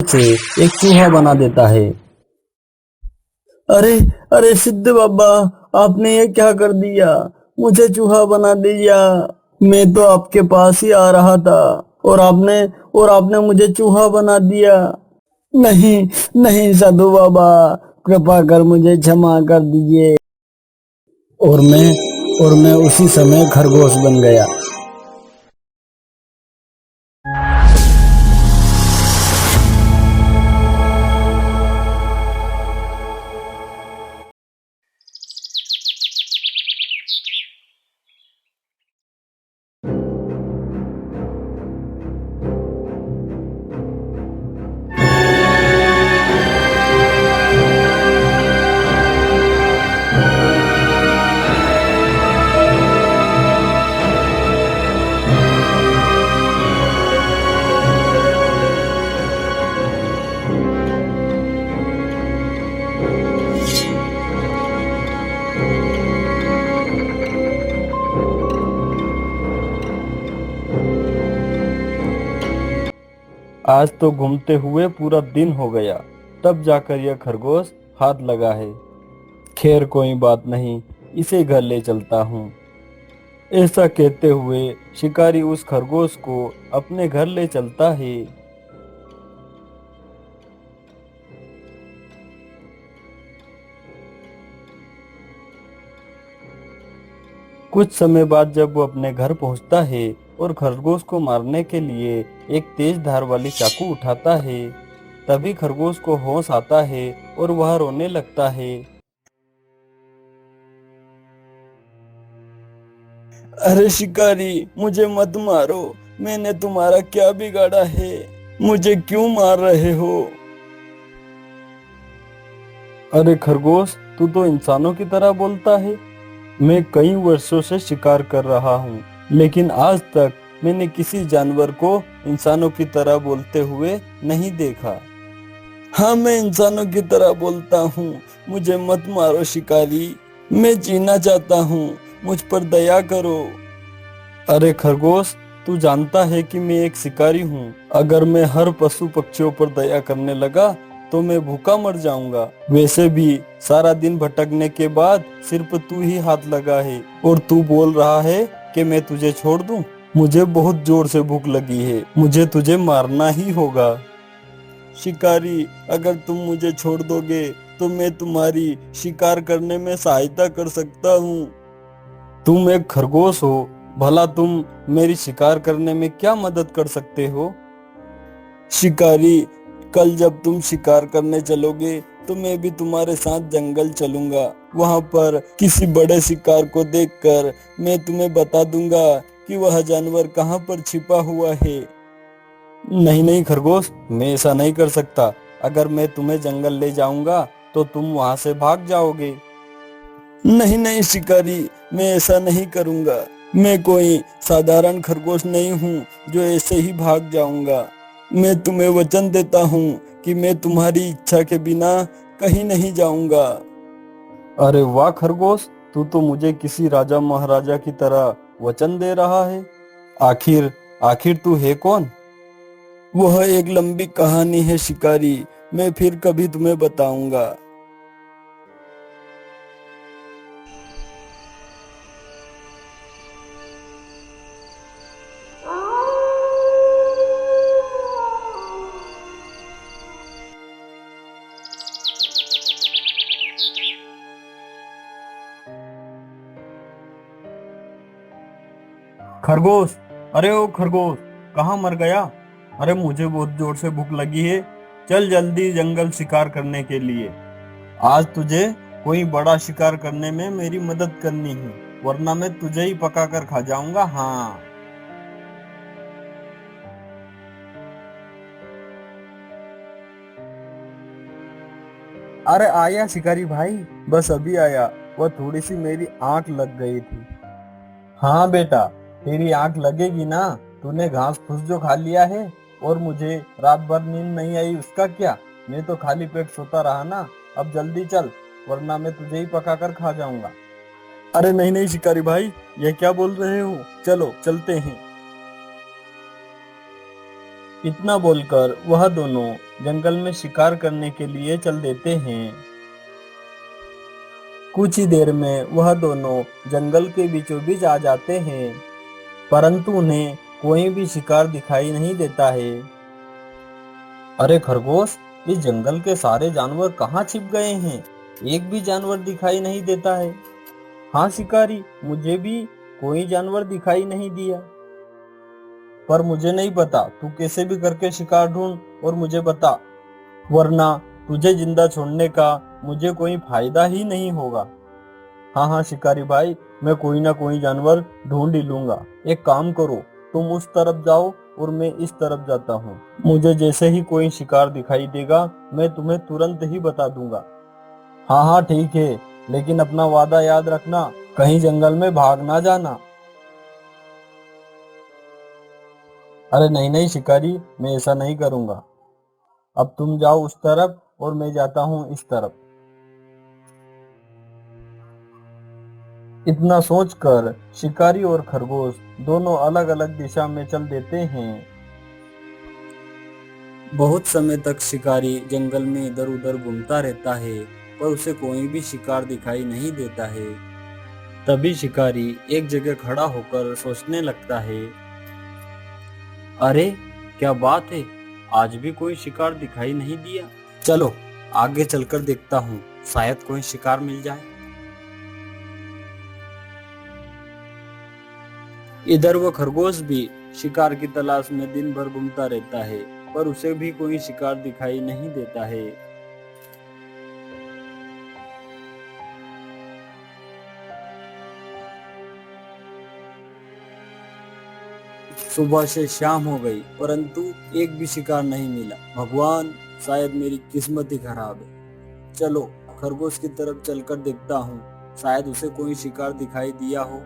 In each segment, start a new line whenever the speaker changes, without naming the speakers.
से एक चूहा बना देता है। अरे अरे सिद्ध बाबा, आपने ये क्या कर दिया? मुझे चूहा बना दिया। मैं तो आपके पास ही आ रहा था और आपने मुझे चूहा बना दिया। नहीं नहीं साधु बाबा, कृपा कर मुझे क्षमा कर दीजिए। और मैं उसी समय खरगोश बन गया। आज तो घूमते हुए पूरा दिन हो गया, तब जाकर यह खरगोश हाथ लगा है। खैर कोई बात नहीं, इसे घर ले चलता हूँ। ऐसा कहते हुए शिकारी उस खरगोश को अपने घर ले चलता है। कुछ समय बाद जब वो अपने घर पहुंचता है और खरगोश को मारने के लिए एक तेज धार वाली चाकू उठाता है, तभी खरगोश को होश आता है और वह रोने लगता है। अरे शिकारी, मुझे मत मारो। मैंने तुम्हारा क्या बिगाड़ा है? मुझे क्यों मार रहे हो? अरे खरगोश, तू तो इंसानों की तरह बोलता है। मैं कई वर्षों से शिकार कर रहा हूँ, लेकिन आज तक मैंने किसी जानवर को इंसानों की तरह बोलते हुए नहीं देखा। हाँ, मैं इंसानों की तरह बोलता हूँ। मुझे मत मारो शिकारी, मैं जीना चाहता हूँ। मुझ पर दया करो। अरे खरगोश, तू जानता है कि मैं एक शिकारी हूँ। अगर मैं हर पशु पक्षियों पर दया करने लगा तो मैं भूखा मर जाऊंगा। वैसे भी सारा दिन भटकने के बाद सिर्फ तू ही हाथ लगा है और तू बोल रहा है कि मैं तुझे छोड़ दूं। मुझे बहुत जोर से भूख लगी है, मुझे तुझे मारना ही होगा। शिकारी, अगर तुम मुझे छोड़ दोगे तो मैं तुम्हारी शिकार करने में सहायता कर सकता हूँ। तुम एक खरगोश हो, भला तुम मेरी शिकार करने में क्या मदद कर सकते हो? शिकारी, कल जब तुम शिकार करने चलोगे तो मैं भी तुम्हारे साथ जंगल चलूंगा। वहां पर किसी बड़े शिकार को देखकर मैं तुम्हें बता दूंगा कि वह जानवर कहां पर छिपा हुआ है। नहीं नहीं खरगोश, मैं ऐसा नहीं कर सकता। अगर मैं तुम्हें जंगल ले जाऊंगा तो तुम वहां से भाग जाओगे। नहीं नहीं शिकारी, मैं ऐसा नहीं करूंगा। मैं कोई साधारण खरगोश नहीं हूँ जो ऐसे ही भाग जाऊंगा। मैं तुम्हें वचन देता हूँ कि मैं तुम्हारी इच्छा के बिना कहीं नहीं जाऊंगा। अरे वाह खरगोश, तू तो मुझे किसी राजा महाराजा की तरह वचन दे रहा है। आखिर आखिर तू है कौन? वह एक लंबी कहानी है शिकारी, मैं फिर कभी तुम्हें बताऊंगा। खरगोश, अरे ओ खरगोश, कहाँ मर गया? अरे मुझे बहुत जोर से भूख लगी है। चल जल्दी जंगल शिकार करने के लिए। आज तुझे कोई बड़ा शिकार करने में मेरी मदद करनी है, वरना मैं तुझे ही पका कर खा जाऊंगा। हाँ। अरे आया शिकारी भाई, बस अभी आया। वह थोड़ी सी मेरी आंख लग गई थी। हाँ बेटा, तेरी आंख लगेगी ना। तूने घास फूस जो खा लिया है, और मुझे रात भर नींद नहीं आई उसका क्या? मैं तो खाली पेट सोता रहा ना। अब जल्दी चल, वरना मैं तुझे ही पका कर खा जाऊंगा। अरे नहीं नहीं शिकारी भाई, ये क्या बोल रहे हो? चलो चलते हैं। इतना बोलकर वह दोनों जंगल में शिकार करने के लिए चल देते हैं। कुछ ही देर में वह दोनों जंगल के बीचों बीच आ जाते हैं, परंतु उन्हें कोई भी शिकार दिखाई नहीं देता है। अरे खरगोश, इस जंगल के सारे जानवर कहाँ छिप गए हैं? एक भी जानवर दिखाई नहीं देता है। हाँ शिकारी, मुझे भी कोई जानवर दिखाई नहीं दिया। पर मुझे नहीं पता, तू कैसे भी करके शिकार ढूंढ और मुझे बता, वरना तुझे जिंदा छोड़ने का मुझे कोई फायदा ही नहीं होगा। हाँ हाँ शिकारी भाई, मैं कोई ना कोई जानवर ढूंढ ही लूंगा। एक काम करो, तुम उस तरफ जाओ और मैं इस तरफ जाता हूँ। मुझे जैसे ही कोई शिकार दिखाई देगा मैं तुम्हें तुरंत ही बता दूंगा। हाँ हाँ ठीक है, लेकिन अपना वादा याद रखना, कहीं जंगल में भाग ना जाना। अरे नहीं नहीं शिकारी, मैं ऐसा नहीं करूंगा। अब तुम जाओ उस तरफ और मैं जाता हूँ इस तरफ। इतना सोचकर शिकारी और खरगोश दोनों अलग अलग दिशा में चल देते हैं। बहुत समय तक शिकारी जंगल में इधर उधर घूमता रहता है, पर उसे कोई भी शिकार दिखाई नहीं देता है। तभी शिकारी एक जगह खड़ा होकर सोचने लगता है, अरे क्या बात है, आज भी कोई शिकार दिखाई नहीं दिया। चलो आगे चलकर देखता हूँ, शायद कोई शिकार मिल जाए। इधर वो खरगोश भी शिकार की तलाश में दिन भर घूमता रहता है, पर उसे भी कोई शिकार दिखाई नहीं देता है। सुबह से शाम हो गई, परंतु एक भी शिकार नहीं मिला। भगवान, शायद मेरी किस्मत ही खराब है। चलो खरगोश की तरफ चलकर देखता हूँ, शायद उसे कोई शिकार दिखाई दिया हो।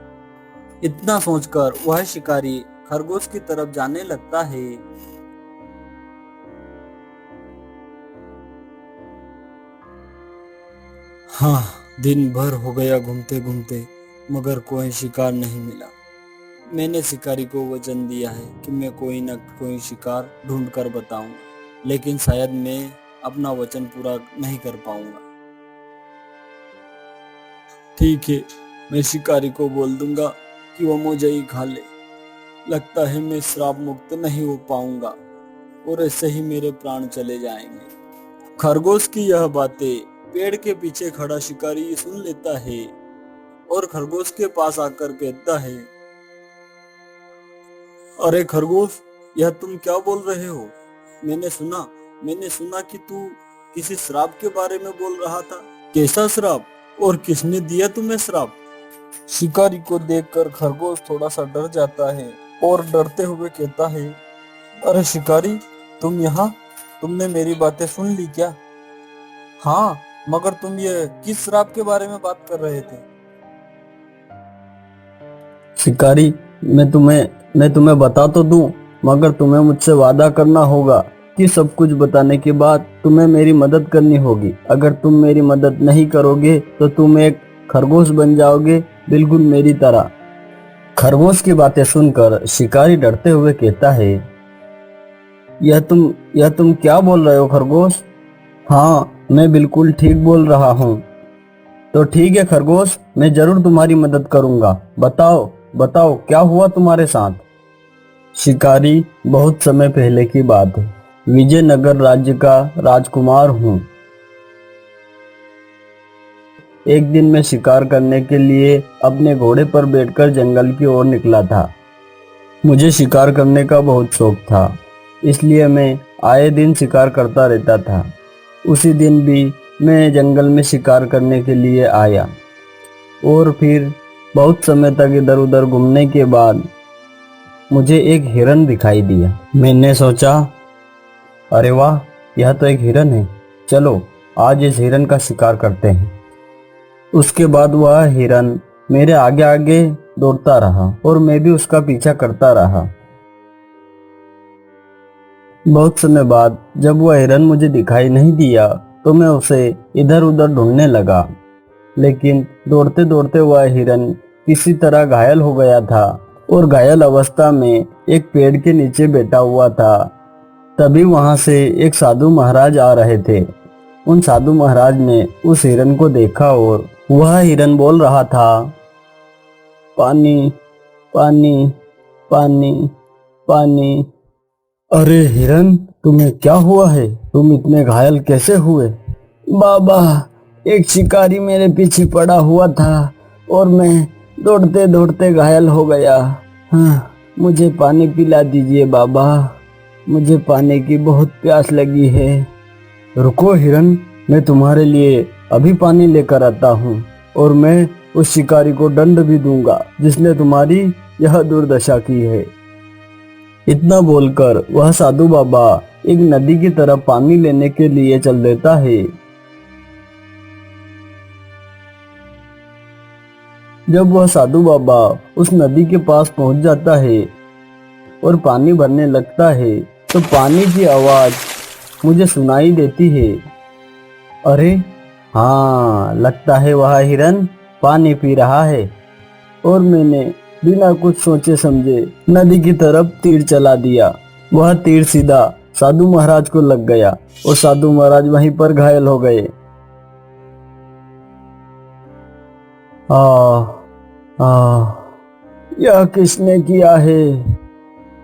इतना सोचकर वह शिकारी खरगोश की तरफ जाने लगता है। हाँ, दिन भर हो गया घूमते घूमते, मगर कोई शिकार नहीं मिला। मैंने शिकारी को वचन दिया है कि मैं कोई न कोई शिकार ढूंढ कर बताऊंगा, लेकिन शायद मैं अपना वचन पूरा नहीं कर पाऊंगा। ठीक है, मैं शिकारी को बोल दूंगा कि वो मुझे ही खा ले। लगता है मैं श्राप मुक्त नहीं हो पाऊंगा और ऐसे ही मेरे प्राण चले जाएंगे। खरगोश की यह बातें पेड़ के पीछे खड़ा शिकारी सुन लेता है और खरगोश के पास आकर कहता है, अरे खरगोश, यह तुम क्या बोल रहे हो? मैंने सुना कि तू किसी श्राप के बारे में बोल रहा था। कैसा श्राप और किसने दिया तुम्हें श्राप? शिकारी को देखकर खरगोश थोड़ा सा डर जाता है और डरते हुए कहता है, अरे शिकारी, तुम यहाँ? तुमने मेरी बातें सुन ली क्या? हाँ, मगर तुम ये किस श्राप के बारे में बात कर रहे थे? शिकारी, मैं तुम्हें बता तो दूं, मगर तुम्हें मुझसे वादा करना होगा कि सब कुछ बताने के बाद तुम्हें मेरी मदद करनी होगी। अगर तुम मेरी मदद नहीं करोगे तो तुम एक खरगोश बन जाओगे, बिल्कुल मेरी तरह। खरगोश की बातें सुनकर शिकारी डरते हुए कहता है, यह तुम क्या बोल रहे हो खरगोश? हाँ, मैं बिल्कुल ठीक बोल रहा हूँ। तो ठीक है खरगोश, मैं जरूर तुम्हारी मदद करूंगा। बताओ क्या हुआ तुम्हारे साथ? शिकारी, बहुत समय पहले की बात है। विजयनगर राज्य का राजकुमार हूँ। एक दिन मैं शिकार करने के लिए अपने घोड़े पर बैठकर जंगल की ओर निकला था। मुझे शिकार करने का बहुत शौक था, इसलिए मैं आए दिन शिकार करता रहता था। उसी दिन भी मैं जंगल में शिकार करने के लिए आया और फिर बहुत समय तक इधर उधर घूमने के बाद मुझे एक हिरन दिखाई दिया। मैंने सोचा, अरे वाह, यह तो एक हिरन है, चलो आज इस हिरन का शिकार करते हैं। उसके बाद वह हिरन मेरे आगे आगे दौड़ता रहा और मैं भी उसका पीछा करता रहा। बहुत समय बाद जब वह हिरन मुझे दिखाई नहीं दिया तो मैं उसे इधर उधर ढूंढने लगा, लेकिन दौड़ते दौड़ते वह हिरन किसी तरह घायल हो गया था और घायल अवस्था में एक पेड़ के नीचे बैठा हुआ था। तभी वहां से एक साधु महाराज आ रहे थे। उन साधु महाराज ने उस हिरन को देखा और वह हिरन बोल रहा था, पानी पानी पानी पानी। अरे हिरन, तुम्हें क्या हुआ है? तुम इतने घायल कैसे हुए? बाबा, एक शिकारी मेरे पीछे पड़ा हुआ था और मैं दौड़ते दौड़ते घायल हो गया। हाँ, मुझे पानी पिला दीजिए बाबा, मुझे पानी की बहुत प्यास लगी है। रुको हिरन, मैं तुम्हारे लिए अभी पानी लेकर आता हूँ और मैं उस शिकारी को दंड भी दूंगा जिसने तुम्हारी यह दुर्दशा की है। इतना बोलकर वह साधु बाबा एक नदी की तरफ पानी लेने के लिए चल देता है। जब वह साधु बाबा उस नदी के पास पहुंच जाता है और पानी भरने लगता है तो पानी की आवाज मुझे सुनाई देती है। अरे हाँ, लगता है वह हिरन पानी पी रहा है। और मैंने बिना कुछ सोचे समझे नदी की तरफ तीर चला दिया। वह तीर सीधा साधु महाराज को लग गया और साधु महाराज वहीं पर घायल हो गए। यह किसने किया है?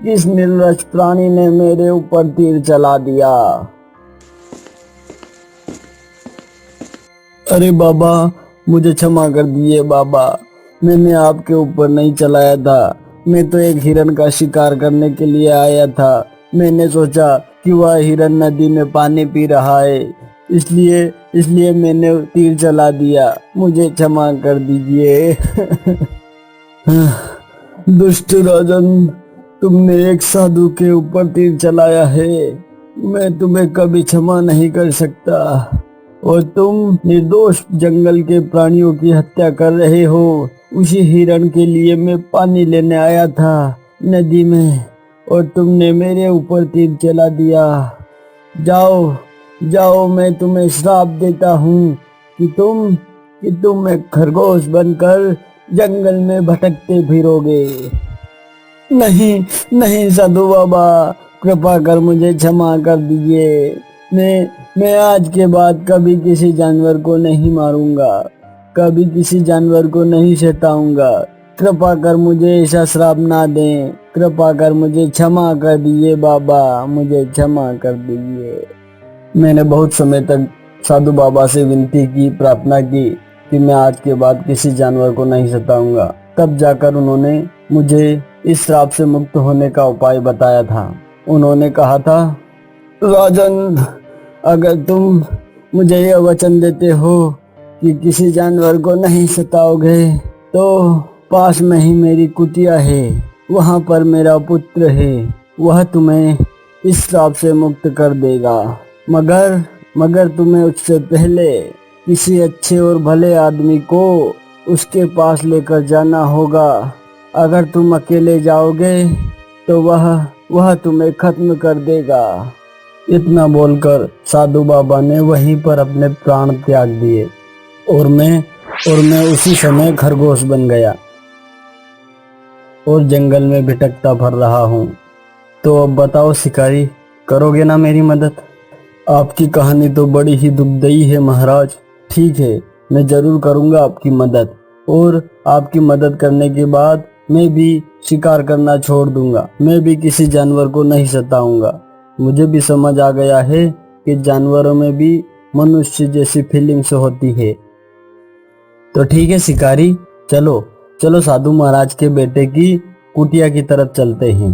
किस निर्लज्ज प्राणी ने मेरे ऊपर तीर चला दिया? अरे बाबा, मुझे क्षमा कर दिए बाबा, मैंने आपके ऊपर नहीं चलाया था। मैं तो एक हिरन का शिकार करने के लिए आया था। मैंने सोचा कि वह हिरन नदी में पानी पी रहा है, इसलिए मैंने तीर चला दिया। मुझे क्षमा कर दीजिए। दुष्ट राजन, तुमने एक साधु के ऊपर तीर चलाया है, मैं तुम्हें कभी क्षमा नहीं कर सकता। और तुम निर्दोष जंगल के प्राणियों की हत्या कर रहे हो। उसी हिरण के लिए मैं पानी लेने आया था नदी में और तुमने मेरे ऊपर तीर चला दिया। जाओ जाओ, मैं तुम्हें श्राप देता हूँ कि तुम एक खरगोश बनकर जंगल में भटकते फिरोगे। नहीं नहीं साधु बाबा, कृपा कर मुझे क्षमा कर दीजिए। मैं आज के बाद कभी किसी जानवर को नहीं मारूंगा, कभी किसी जानवर को नहीं सताऊंगा। कृपा कर मुझे ऐसा श्राप ना दें। कृपा कर मुझे क्षमा कर दीजिए बाबा, मुझे क्षमा कर दीजिए। मैंने बहुत समय तक साधु बाबा से विनती की, प्रार्थना की कि मैं आज के बाद किसी जानवर को नहीं सताऊंगा। तब जाकर उन्होंने मुझे इस श्राप से मुक्त होने का उपाय बताया था। उन्होंने कहा था, राजन, अगर तुम मुझे यह वचन देते हो कि किसी जानवर को नहीं सताओगे तो पास में ही मेरी कुटिया है, वहां पर मेरा पुत्र है, वह तुम्हें इस श्राप से मुक्त कर देगा। मगर तुम्हें उससे पहले किसी अच्छे और भले आदमी को उसके पास लेकर जाना होगा। अगर तुम अकेले जाओगे तो वह तुम्हें खत्म कर देगा। इतना बोलकर साधु बाबा ने वहीं पर अपने प्राण त्याग दिए और मैं उसी समय खरगोश बन गया और जंगल में भटकता फिर रहा हूँ। तो अब बताओ शिकारी, करोगे ना मेरी मदद? आपकी कहानी तो बड़ी ही दुखदाई है महाराज। ठीक है, मैं जरूर करूँगा आपकी मदद, और आपकी मदद करने के बाद मैं भी शिकार करना छोड़ दूंगा। मैं भी किसी जानवर को नहीं सताऊंगा। मुझे भी समझ आ गया है कि जानवरों में भी मनुष्य जैसी फीलिंग्स होती है। तो ठीक है शिकारी, चलो साधु महाराज के बेटे की कुटिया की तरफ चलते हैं।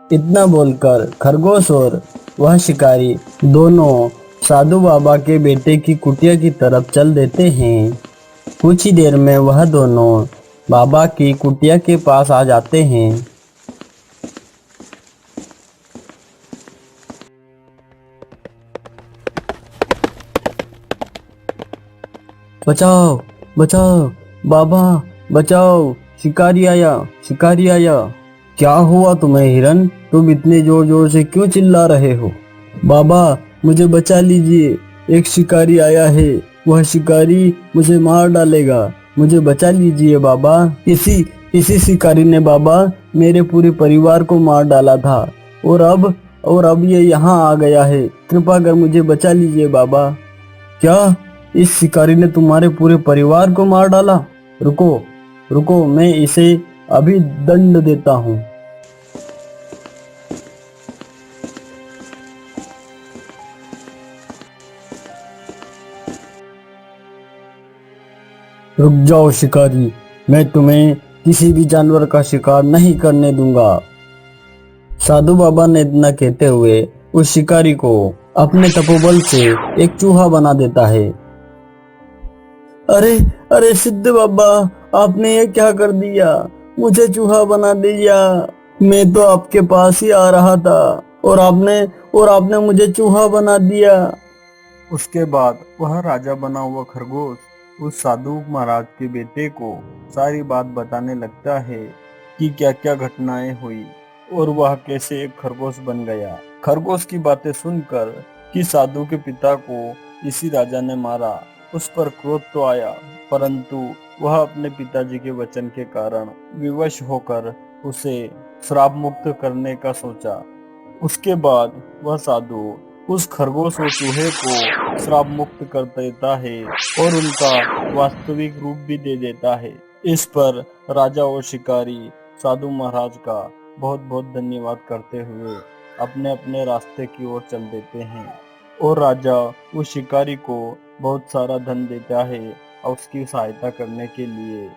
इतना बोलकर खरगोश और वह शिकारी दोनों साधु बाबा के बेटे की कुटिया की तरफ चल देते हैं। कुछ ही देर में वह दोनों बाबा की कुटिया के पास आ जाते हैं। बचाओ बचाओ बाबा, बचाओ, शिकारी आया। क्या हुआ तुम्हें हिरन? तुम इतने जोर जोर से क्यों चिल्ला रहे हो? बाबा, मुझे बचा लीजिए, एक शिकारी आया है, वह शिकारी मुझे मार डालेगा, मुझे बचा लीजिए बाबा। इसी शिकारी ने बाबा मेरे पूरे परिवार को मार डाला था और अब और अब ये यहाँ आ गया है। कृपा कर मुझे बचा लीजिए बाबा। क्या इस शिकारी ने तुम्हारे पूरे परिवार को मार डाला? रुको रुको, मैं इसे अभी दंड देता हूँ। रुक जाओ शिकारी, मैं तुम्हें किसी भी जानवर का शिकार नहीं करने दूंगा। साधु बाबा ने इतना कहते हुए उस शिकारी को अपने तपोबल से एक चूहा बना देता है। अरे अरे सिद्ध बाबा, आपने ये क्या कर दिया? मुझे चूहा बना दिया। मैं तो आपके पास ही आ रहा था और आपने मुझे चूहा बना दिया। उसके बाद वह राजा बना हुआ खरगोश उस साधु महाराज के बेटे को सारी बात बताने लगता है कि क्या क्या घटनाएं हुई और वह कैसे एक खरगोश बन गया। खरगोश की बातें सुनकर कि साधु के पिता को इसी राजा ने मारा, उस पर क्रोध तो आया, परंतु वह अपने पिताजी के वचन के कारण विवश होकर उसे श्राप मुक्त करने का सोचा। उसके बाद वह साधु उस खरगोश और चूहे को श्राप मुक्त कर देता है और उनका वास्तविक रूप भी दे देता है। इस पर राजा और शिकारी साधु महाराज का बहुत बहुत धन्यवाद करते हुए अपने अपने रास्ते की ओर चल देते हैं और राजा उस शिकारी को बहुत सारा धन देता है और उसकी सहायता करने के लिए।